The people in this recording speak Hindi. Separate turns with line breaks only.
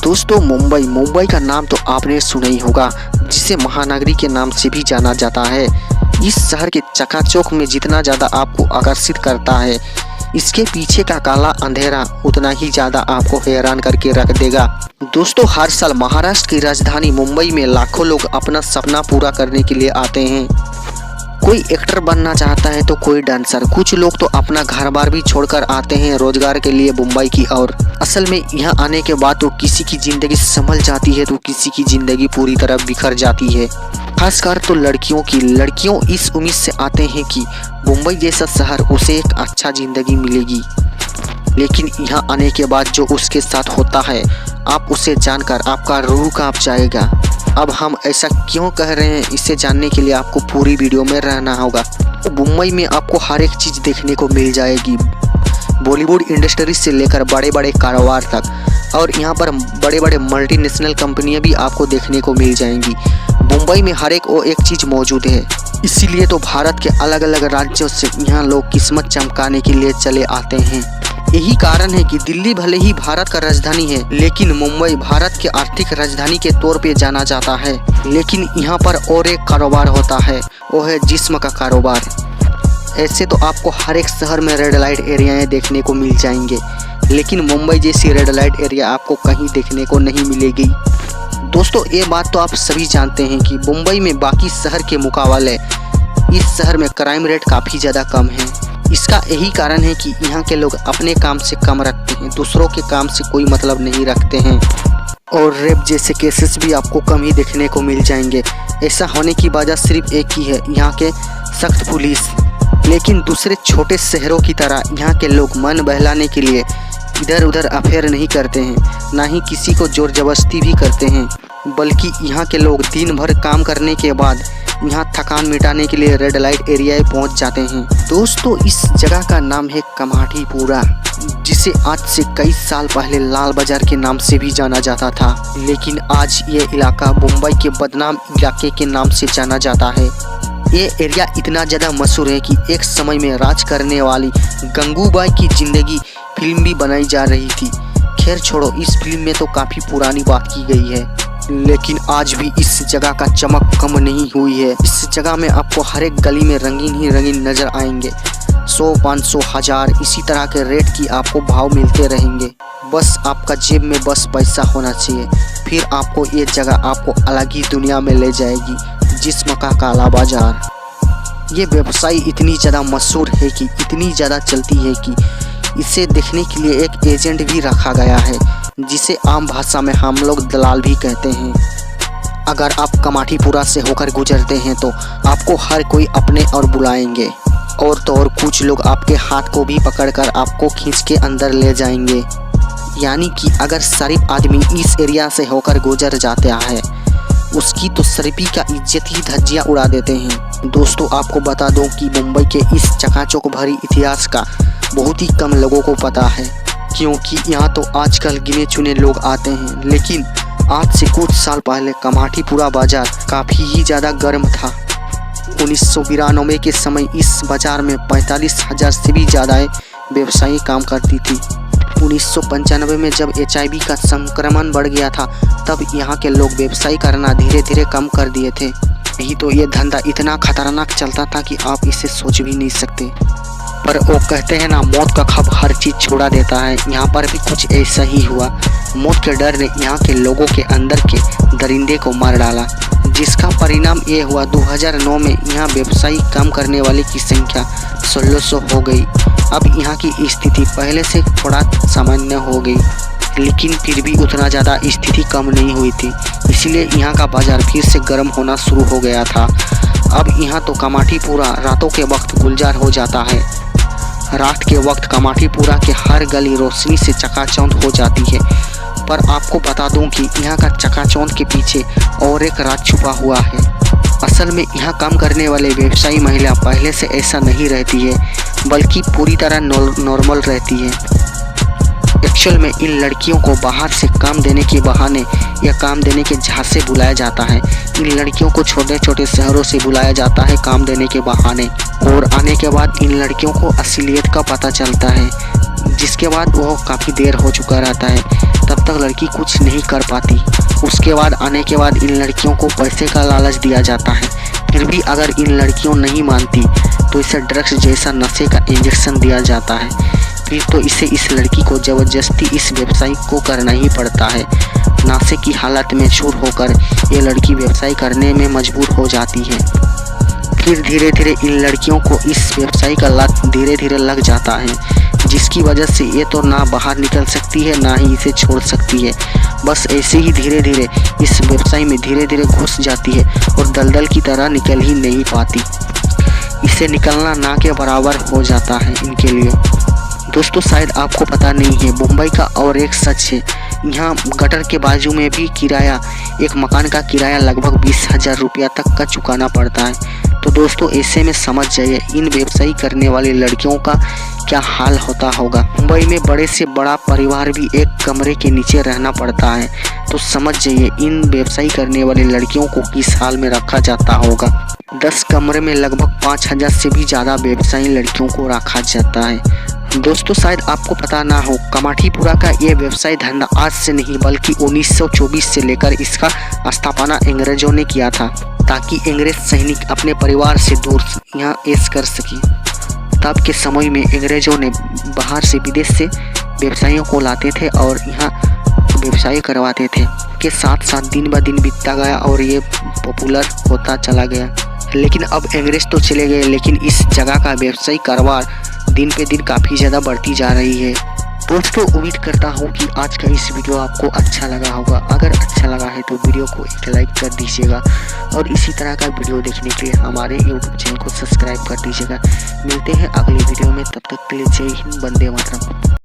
दोस्तों मुंबई का नाम तो आपने सुना ही होगा, जिसे महानगरी के नाम से भी जाना जाता है। इस शहर के चकाचौंध में जितना ज़्यादा आपको आकर्षित करता है, इसके पीछे का काला अंधेरा उतना ही ज़्यादा आपको हैरान करके रख देगा। दोस्तों, हर साल महाराष्ट्र की राजधानी मुंबई में लाखों लोग अपना सपना पूरा करने के लिए आते हैं। कोई एक्टर बनना चाहता है तो कोई डांसर, कुछ लोग तो अपना घर बार भी छोड़कर आते हैं रोजगार के लिए मुंबई की ओर। असल में यहाँ आने के बाद तो किसी की जिंदगी संभल जाती है तो किसी की जिंदगी पूरी तरह बिखर जाती है। खासकर तो लड़कियों इस उम्मीद से आते हैं कि मुंबई जैसा शहर उसे एक अच्छा जिंदगी मिलेगी, लेकिन यहाँ आने के बाद जो उसके साथ होता है, आप उसे जानकर आपका रूह कांप जाएगा। अब हम ऐसा क्यों कह रहे हैं, इसे जानने के लिए आपको पूरी वीडियो में रहना होगा। तो मुंबई में आपको हर एक चीज़ देखने को मिल जाएगी, बॉलीवुड इंडस्ट्री से लेकर बड़े बड़े कारोबार तक, और यहाँ पर बड़े बड़े मल्टीनेशनल कंपनियाँ भी आपको देखने को मिल जाएंगी। मुंबई में हर एक चीज़ मौजूद है, इसीलिए तो भारत के अलग अलग राज्यों से यहाँ लोग किस्मत चमकाने के लिए चले आते हैं। यही कारण है कि दिल्ली भले ही भारत का राजधानी है, लेकिन मुंबई भारत के आर्थिक राजधानी के तौर पे जाना जाता है। लेकिन यहाँ पर और एक कारोबार होता है, वो है जिस्म का कारोबार। ऐसे तो आपको हर एक शहर में रेड लाइट एरियाएं देखने को मिल जाएंगे, लेकिन मुंबई जैसी रेड लाइट एरिया आपको कहीं देखने को नहीं मिलेगी। दोस्तों, ये बात तो आप सभी जानते हैं कि मुंबई में बाकी शहर के मुकाबले इस शहर में क्राइम रेट काफ़ी ज़्यादा कम है। इसका यही कारण है कि यहाँ के लोग अपने काम से कम रखते हैं, दूसरों के काम से कोई मतलब नहीं रखते हैं, और रेप जैसे केसेस भी आपको कम ही देखने को मिल जाएंगे। ऐसा होने की वजह सिर्फ एक ही है, यहाँ के सख्त पुलिस। लेकिन दूसरे छोटे शहरों की तरह यहाँ के लोग मन बहलाने के लिए इधर उधर अफेयर नहीं करते हैं, ना ही किसी को जोर जबरदस्ती भी करते हैं, बल्कि यहाँ के लोग दिन भर काम करने के बाद यहाँ थकान मिटाने के लिए रेड लाइट एरिया पहुँच जाते हैं। दोस्तों, इस जगह का नाम है कमाठीपुरा, जिसे आज से कई साल पहले लाल बाजार के नाम से भी जाना जाता था, लेकिन आज ये इलाका मुंबई के बदनाम इलाके के नाम से जाना जाता है। ये एरिया इतना ज़्यादा मशहूर है कि एक समय में राज करने वाली गंगूबाई की जिंदगी फिल्म भी बनाई जा रही थी। खैर छोड़ो, इस फिल्म में तो काफ़ी पुरानी बात की गई है, लेकिन आज भी इस जगह का चमक कम नहीं हुई है। इस जगह में आपको हर एक गली में रंगीन ही रंगीन नज़र आएंगे। 100, 500, 1000 इसी तरह के रेट की आपको भाव मिलते रहेंगे। बस आपका जेब में बस पैसा होना चाहिए, फिर आपको ये जगह आपको अलग ही दुनिया में ले जाएगी। जिस्म का काला बाजार, ये व्यवसाय इतनी ज़्यादा मशहूर है कि इतनी ज़्यादा चलती है कि इसे देखने के लिए एक एजेंट भी रखा गया है, जिसे आम भाषा में हम लोग दलाल भी कहते हैं। अगर आप कमाठीपुरा से होकर गुजरते हैं तो आपको हर कोई अपने और बुलाएंगे, और तो और कुछ लोग आपके हाथ को भी पकड़कर आपको खींच के अंदर ले जाएंगे। यानी कि अगर शरीफ आदमी इस एरिया से होकर गुजर जाता है, उसकी तो शरीफी का इज्जत ही धज्जियाँ उड़ा देते हैं। दोस्तों, आपको बता दूं कि मुंबई के इस चकाचौंध भरी इतिहास का बहुत ही कम लोगों को पता है, क्योंकि यहाँ तो आजकल गिने चुने लोग आते हैं। लेकिन आज से कुछ साल पहले कमाठीपुरा बाजार काफ़ी ही ज़्यादा गर्म था। 1992 के समय इस बाजार में 45,000 से भी ज़्यादा व्यवसायी काम करती थी। 1995 में जब HIV का संक्रमण बढ़ गया था, तब यहाँ के लोग व्यवसाय करना धीरे धीरे कम कर दिए थे। यही तो ये धंधा इतना खतरनाक चलता था कि आप इसे सोच भी नहीं सकते। पर वो कहते हैं ना, मौत का खौफ हर चीज़ छुड़ा देता है। यहाँ पर भी कुछ ऐसा ही हुआ। मौत के डर ने यहाँ के लोगों के अंदर के दरिंदे को मार डाला, जिसका परिणाम ये हुआ 2009 में यहाँ व्यवसायी काम करने वाले की संख्या 1600 हो गई। अब यहाँ की स्थिति पहले से थोड़ा सामान्य हो गई, लेकिन फिर भी उतना ज़्यादा स्थिति कम नहीं हुई थी। इसलिए यहाँ का बाज़ार फिर से गर्म होना शुरू हो गया था। अब यहाँ तो कमाठीपुरा रातों के वक्त गुलजार हो जाता है। रात के वक्त कमाठीपुरा के हर गली रोशनी से चकाचौंध हो जाती है। पर आपको बता दूं कि यहाँ का चकाचौंध के पीछे और एक राज छुपा हुआ है। असल में यहाँ काम करने वाले व्यवसायी महिला पहले से ऐसा नहीं रहती है, बल्कि पूरी तरह नॉर्मल रहती है। एक्चुअल में इन लड़कियों को बाहर से काम देने के बहाने या काम देने के झांसे बुलाया जाता है। इन लड़कियों को छोटे छोटे शहरों से बुलाया जाता है काम देने के बहाने, और आने के बाद इन लड़कियों को असलियत का पता चलता है, जिसके बाद वो काफ़ी देर हो चुका रहता है। तब तक लड़की कुछ नहीं कर पाती। उसके बाद आने के बाद इन लड़कियों को पैसे का लालच दिया जाता है। फिर भी अगर इन लड़कियों नहीं मानती तो इसे ड्रग्स जैसा नशे का इंजेक्शन दिया जाता है। फिर तो इस लड़की को ज़बरदस्ती इस व्यवसाय को करना ही पड़ता है। नशे की हालत में चूर होकर ये लड़की व्यवसाय करने में मजबूर हो जाती है। फिर धीरे धीरे इन लड़कियों को इस व्यवसाय का लत धीरे धीरे लग जाता है, जिसकी वजह से ये तो ना बाहर निकल सकती है ना ही इसे छोड़ सकती है। बस ऐसे ही धीरे धीरे इस व्यवसाय में धीरे धीरे घुस जाती है और दलदल की तरह निकल ही नहीं पाती। इसे निकलना ना के बराबर हो जाता है इनके लिए। दोस्तों शायद आपको पता नहीं है, मुंबई का और एक सच है, यहाँ गटर के बाजू में भी किराया, एक मकान का किराया लगभग 20,000 रुपया तक का चुकाना पड़ता है। तो दोस्तों ऐसे में समझ जाइए इन व्यवसाय करने वाली लड़कियों का क्या हाल होता होगा। मुंबई में बड़े से बड़ा परिवार भी एक कमरे के नीचे रहना पड़ता है। तो समझ जाइए इन व्यवसाय करने वाली लड़कियों को किस हाल में रखा जाता होगा। 10 कमरे में लगभग 5,000 से भी ज़्यादा व्यवसायी लड़कियों को रखा जाता है। दोस्तों शायद आपको पता ना हो, कमाठीपुरा का ये व्यवसाय धंधा आज से नहीं बल्कि 1924 से लेकर इसका स्थापना अंग्रेजों ने किया था, ताकि अंग्रेज सैनिक अपने परिवार से दूर यहाँ ऐश कर सके। तब के समय में अंग्रेजों ने बाहर से विदेश से व्यवसायियों को लाते थे और यहाँ व्यवसाय करवाते थे। के साथ साथ दिन ब दिन बीतता गया और ये पॉपुलर होता चला गया। लेकिन अब अंग्रेज तो चले गए, लेकिन इस जगह का व्यवसायिक कारोबार दिन पे दिन काफ़ी ज़्यादा बढ़ती जा रही है। दोस्तों उम्मीद करता हूँ कि आज का इस वीडियो आपको अच्छा लगा होगा। अगर अच्छा लगा है तो वीडियो को एक लाइक कर दीजिएगा और इसी तरह का वीडियो देखने के लिए हमारे यूट्यूब चैनल को सब्सक्राइब कर दीजिएगा। मिलते हैं अगली वीडियो में, तब तक के लिए जय हिंद, वंदे मातरम।